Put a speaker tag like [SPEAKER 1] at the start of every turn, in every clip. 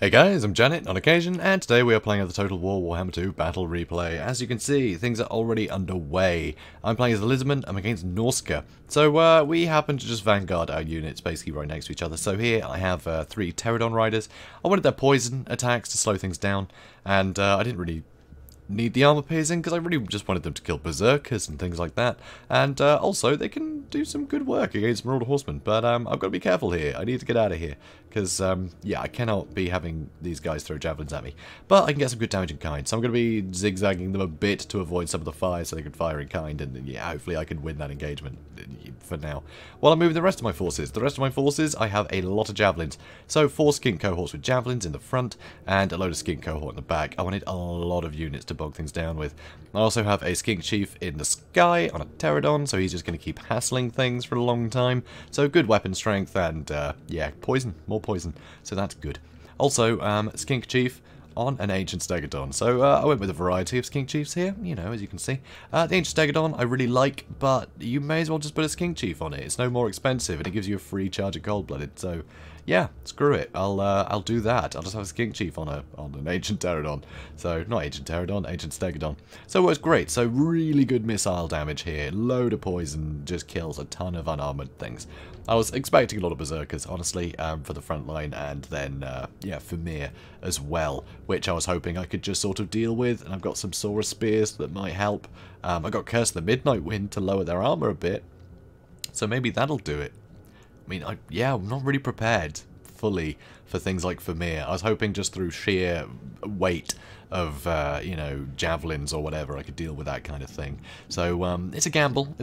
[SPEAKER 1] Hey guys, I'm Janet on occasion, and today we are playing the Total War Warhammer II Battle Replay. As you can see, things are already underway. I'm playing as the Lizardmen, I'm against Norsca. So we happen to just vanguard our units basically right next to each other. So here I have 3 Pterodon riders. I wanted their poison attacks to slow things down, and I didn't really need the armor piercing because I really just wanted them to kill berserkers and things like that. And also they can do some good work against Marauder Horsemen, but I've got to be careful here. I need to get out of here because yeah, I cannot be having these guys throw javelins at me, but I can get some good damage in kind, so I'm going to be zigzagging them a bit to avoid some of the fire so they can fire in kind, and yeah, hopefully I can win that engagement for now. While I'm moving the rest of my forces, I have a lot of javelins. So 4 skink cohorts with javelins in the front and a load of skink cohort in the back. I wanted a lot of units to bog things down with. I also have a skink chief in the sky on a Pterodon, so he's just going to keep hassling things for a long time. So good weapon strength and yeah, poison, more poison, so that's good. Also, skink chief on an Ancient Stegodon. So I went with a variety of skink chiefs here, you know, as you can see. The Ancient Stegodon I really like, but you may as well just put a skink chief on it. It's no more expensive and it gives you a free charge of cold-blooded, so yeah, screw it. I'll do that. I'll just have a skink chief on an Ancient Pterodon. So not Ancient Pterodon, Ancient Stegodon. So it works great. So really good missile damage here. Load of poison, just kills a ton of unarmored things. I was expecting a lot of berserkers, honestly, for the front line, and then yeah, Famir as well, which I was hoping I could just sort of deal with. And I've got some Saurus spears that might help. I got Curse of the Midnight Wind to lower their armor a bit, so maybe that'll do it. I mean, yeah, I'm not really prepared fully for things like Famir. I was hoping just through sheer weight of, you know, javelins or whatever, I could deal with that kind of thing. So, it's a gamble,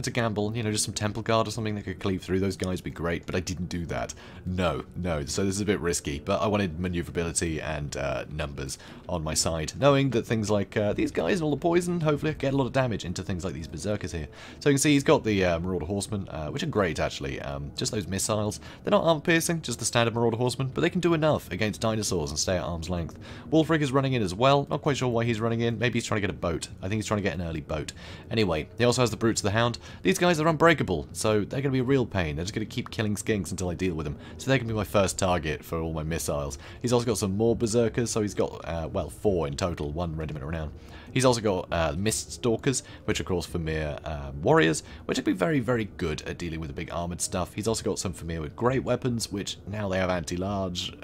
[SPEAKER 1] you know, just some Temple Guard or something that could cleave through those guys would be great, but I didn't do that. No, so this is a bit risky, but I wanted maneuverability and numbers on my side, knowing that things like these guys and all the poison, hopefully I can get a lot of damage into things like these berserkers here. So you can see he's got the Marauder Horsemen, which are great actually, just those missiles. They're not armor piercing, just the standard Marauder Horsemen, but they can do enough against dinosaurs and stay at arm's length. Wolfrig is running in as well, not quite sure why he's running in. Maybe he's trying to get a boat. I think he's trying to get an early boat. Anyway, he also has the Brutes of the Hound. These guys are unbreakable, so they're going to be a real pain. They're just going to keep killing skinks until I deal with them. So they're going to be my first target for all my missiles. He's also got some more Berserkers, so he's got, well, 4 in total, 1 regiment around. He's also got Mist Stalkers, which of course Famir warriors, which would be very, very good at dealing with the big armoured stuff. He's also got some Famir with great weapons, which now they have anti-large.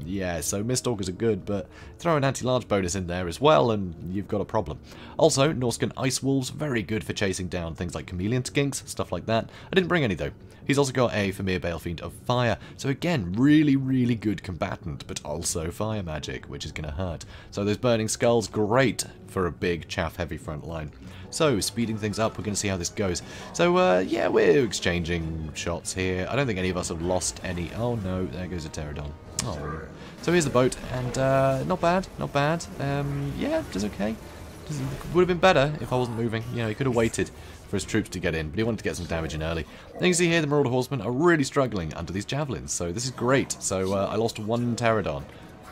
[SPEAKER 1] Yeah, so Mist Stalkers are good, but throw an anti-large bonus in there as well, and you've got a problem. Also, Norscan Ice Wolves, very good for chasing down things like chameleon skinks, stuff like that. I didn't bring any though. He's also got a Famir Balefiend of Fire, so again, really, really good combatant, but also fire magic, which is going to hurt. So those Burning Skulls, great for a big chaff-heavy front line. So, speeding things up, we're going to see how this goes. So, yeah, we're exchanging shots here. I don't think any of us have lost any. Oh no, there goes a Pterodon. Oh. So here's the boat, and not bad, not bad. Yeah, just okay. Would have been better if I wasn't moving. You know, he could have waited for his troops to get in, but he wanted to get some damage in early. And you can see here the Marauder Horsemen are really struggling under these javelins, so this is great. So I lost 1 Pterodon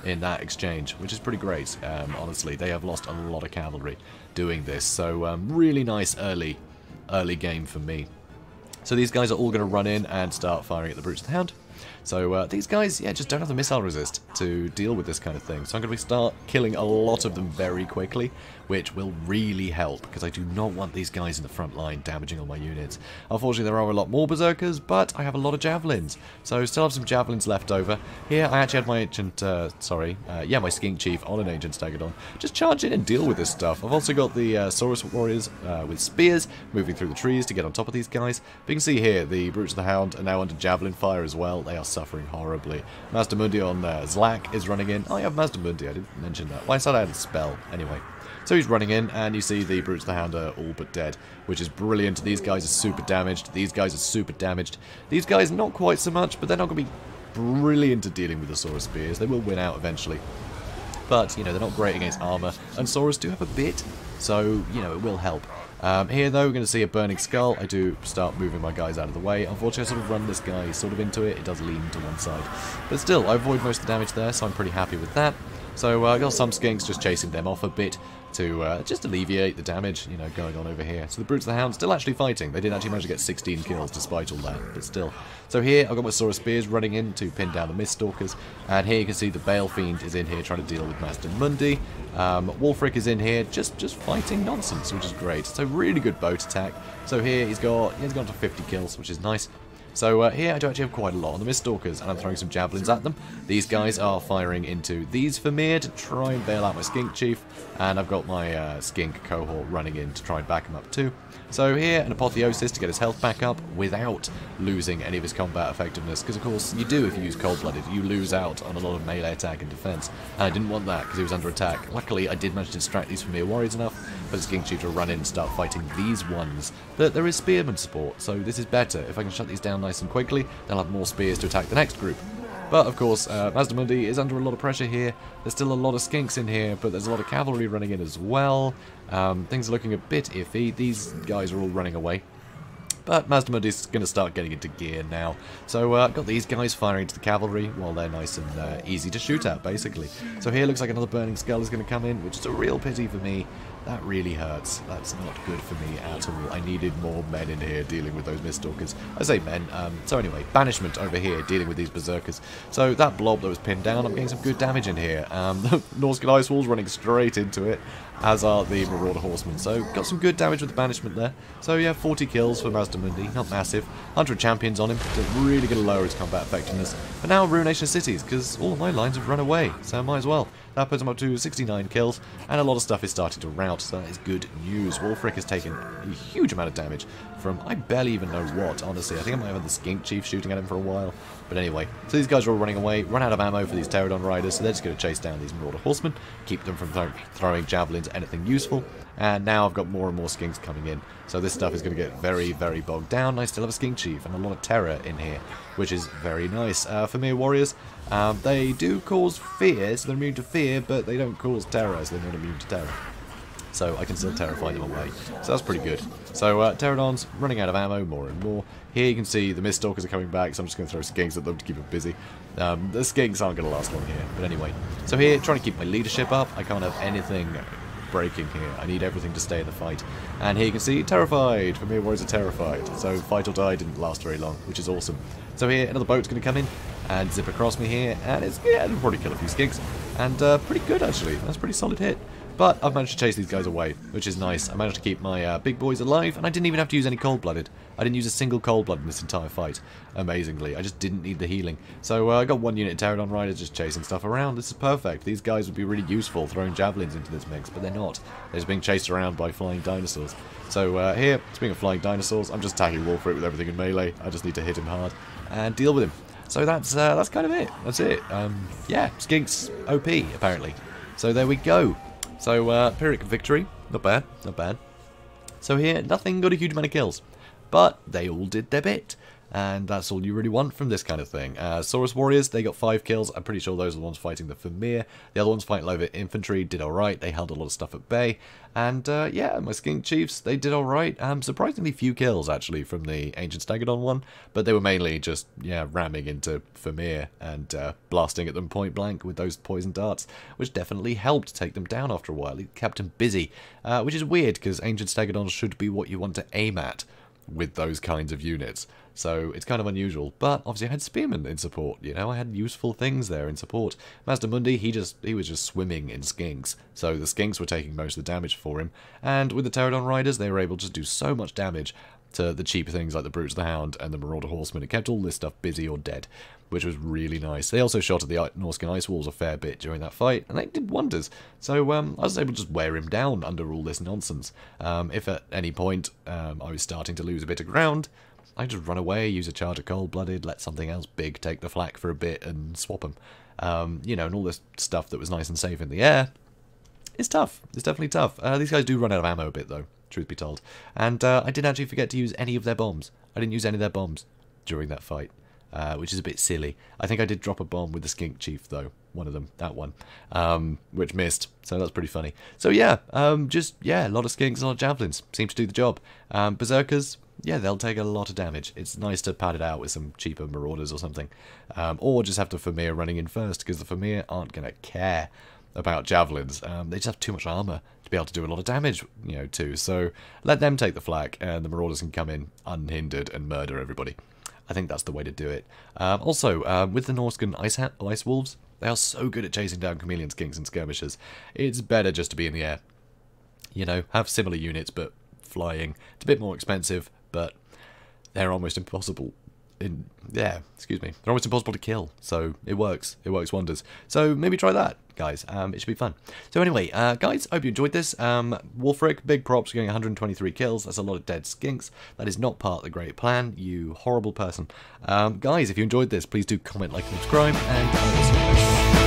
[SPEAKER 1] in that exchange, which is pretty great, honestly. They have lost a lot of cavalry doing this, so really nice early game for me. So these guys are all going to run in and start firing at the Brutes of the Hound. So these guys, yeah, just don't have the missile resist to deal with this kind of thing. So I'm going to start killing a lot of them very quickly, which will really help, because I do not want these guys in the front line damaging all my units. Unfortunately, there are a lot more berserkers, but I have a lot of javelins. So still have some javelins left over. Here, I actually had my ancient, yeah, my skink chief on an Ancient Stegodon. Just charge in and deal with this stuff. I've also got the Saurus warriors with spears moving through the trees to get on top of these guys. But you can see here, the Brutes of the Hound are now under javelin fire as well. They are suffering horribly. Mazdamundi on Zlak is running in. I have Mazdamundi, I didn't mention that. Well, I said I had a spell, anyway. So he's running in, and you see the Brutes of the Hound are all but dead, which is brilliant. These guys are super damaged. These guys are super damaged. These guys not quite so much, but they're not going to be brilliant at dealing with the Saurus spears. They will win out eventually. But, you know, they're not great against armor, and Saurus do have a bit, so, you know, it will help. Here, though, we're going to see a Burning Skull. I do start moving my guys out of the way. Unfortunately, I sort of run this guy sort of into it. It does lean to one side. But still, I avoid most of the damage there, so I'm pretty happy with that. So I got some skinks just chasing them off a bit to just alleviate the damage, you know, going on over here. So the Brutes of the Hound still actually fighting. They did actually manage to get 16 kills despite all that, but still. So here I've got my Sword of Spears running in to pin down the Miststalkers, and here you can see the Bale Fiend is in here trying to deal with Master Mundi. Wolfric is in here just fighting nonsense, which is great. So really good boat attack. So here he's gone to 50 kills, which is nice. So here I do actually have quite a lot on the Miststalkers, and I'm throwing some javelins at them. These guys are firing into these Vermeer to try and bail out my Skink Chief, and I've got my Skink cohort running in to try and back him up too. So here, an Apotheosis to get his health back up without losing any of his combat effectiveness, because of course you do if you use Cold-Blooded, you lose out on a lot of melee attack and defense, and I didn't want that because he was under attack. Luckily I did manage to distract these Vermeer warriors enough for the Skink Chief to run in and start fighting these ones. But there is Spearman support, so this is better. If I can shut these down nice and quickly, they'll have more spears to attack the next group. But of course, Master Mundi is under a lot of pressure here. There's still a lot of skinks in here, but there's a lot of cavalry running in as well. Things are looking a bit iffy. These guys are all running away. But Master Mundi's going to start getting into gear now. So I've got these guys firing into the cavalry while they're nice and easy to shoot at, basically. So here looks like another Burning Skull is going to come in, which is a real pity for me. That really hurts. That's not good for me at all. I needed more men in here dealing with those Miststalkers. I say men. So anyway, Banishment over here dealing with these Berserkers. So that blob that was pinned down, I'm getting some good damage in here. The Norsca Ice Walls running straight into it, as are the Marauder Horsemen. So got some good damage with the Banishment there. So yeah, 40 kills for Master Mundi. Not massive. 100 champions on him. So really going to lower his combat effectiveness. But now Ruination Cities, because all of my lines have run away. So I might as well. That puts him up to 69 kills, and a lot of stuff is starting to rout, so that is good news. Wolfric has taken a huge amount of damage from, I barely even know what, honestly. I think I might have had the Skink Chief shooting at him for a while. But anyway, so these guys are all running away, run out of ammo for these Pterodon Riders, so they're just going to chase down these Marauder Horsemen, keep them from throwing javelins, anything useful. And now I've got more and more Skinks coming in, so this stuff is going to get very, very bogged down. I still have a Skink Chief and a lot of terror in here, which is very nice. Vermeer Warriors, they do cause fear, so they're immune to fear, but they don't cause terror, so they're not immune to terror. So I can still terrify them away. So that's pretty good. So Pterodons running out of ammo more and more. Here you can see the Miststalkers are coming back, so I'm just going to throw Skinks at them to keep them busy. The Skinks aren't going to last long here, but anyway. So here, trying to keep my leadership up. I can't have anything breaking here. I need everything to stay in the fight. And here you can see, terrified. Vermeer Warriors are terrified. So fight or die didn't last very long, which is awesome. So here, another boat's going to come in and zip across me here, and it'll probably kill a few Skinks. And pretty good, actually. That's a pretty solid hit. But I've managed to chase these guys away, which is nice. I managed to keep my big boys alive, and I didn't even have to use any cold-blooded. I didn't use a single cold-blood in this entire fight, amazingly. I just didn't need the healing. So I got one unit of Pterodon Riders just chasing stuff around. This is perfect. These guys would be really useful throwing javelins into this mix, but they're not. They're just being chased around by flying dinosaurs. So here, speaking of flying dinosaurs, I'm just attacking Wolfric with everything in melee. I just need to hit him hard and deal with him. So that's kind of it. That's it. Yeah, Skinks OP, apparently. So there we go. So, Pyrrhic Victory, not bad, not bad. So here, nothing got a huge amount of kills, but they all did their bit, and that's all you really want from this kind of thing. Saurus Warriors, they got 5 kills, I'm pretty sure those are the ones fighting the Vermeer. The other ones fighting Lover Infantry did alright, they held a lot of stuff at bay, and yeah, my Skink Chiefs, they did alright. Surprisingly few kills, actually, from the Ancient Stegodon one, but they were mainly just, yeah, ramming into Vermeer and blasting at them point blank with those poison darts, which definitely helped take them down after a while. It kept them busy, which is weird, because Ancient Stegodons should be what you want to aim at with those kinds of units. So it's kind of unusual, but obviously I had Spearmen in support, you know, I had useful things there in support. Master Mundi, he was just swimming in Skinks, so the Skinks were taking most of the damage for him, and with the Pterodon Riders, they were able to do so much damage to the cheaper things like the Brutes of the Hound and the Marauder Horsemen. It kept all this stuff busy or dead, which was really nice. They also shot at the Norscan Ice Walls a fair bit during that fight, and they did wonders. So I was able to just wear him down under all this nonsense. If at any point I was starting to lose a bit of ground, I just run away, use a charge of cold-blooded, let something else big take the flak for a bit and swap them. You know, and all this stuff that was nice and safe in the air. It's tough. It's definitely tough. These guys do run out of ammo a bit, though, truth be told. And I did actually forget to use any of their bombs. I didn't use any of their bombs during that fight, which is a bit silly. I think I did drop a bomb with the Skink Chief, though. One of them, that one, which missed. So that's pretty funny. So yeah, just, yeah, a lot of Skinks and a lot of Javelins. Seem to do the job. Berserkers, yeah, they'll take a lot of damage. It's nice to pad it out with some cheaper Marauders or something. Or just have the Vermeer running in first, because the Vermeer aren't going to care. about javelins. They just have too much armor to be able to do a lot of damage, you know, too. So let them take the flak, and the marauders can come in unhindered and murder everybody. I think that's the way to do it. Also, with the Norscan ice wolves, they are so good at chasing down chameleon skinks and skirmishers. It's better just to be in the air. You know, have similar units, but flying. It's a bit more expensive, but they're almost impossible. They're almost impossible to kill, so it works wonders. So maybe try that, guys. It should be fun. So anyway, guys, I hope you enjoyed this. Wolfric, big props, getting 123 kills. That's a lot of dead skinks. That is not part of the great plan, you horrible person. Guys, if you enjoyed this, please do comment, like, and subscribe, and I'll see you next time.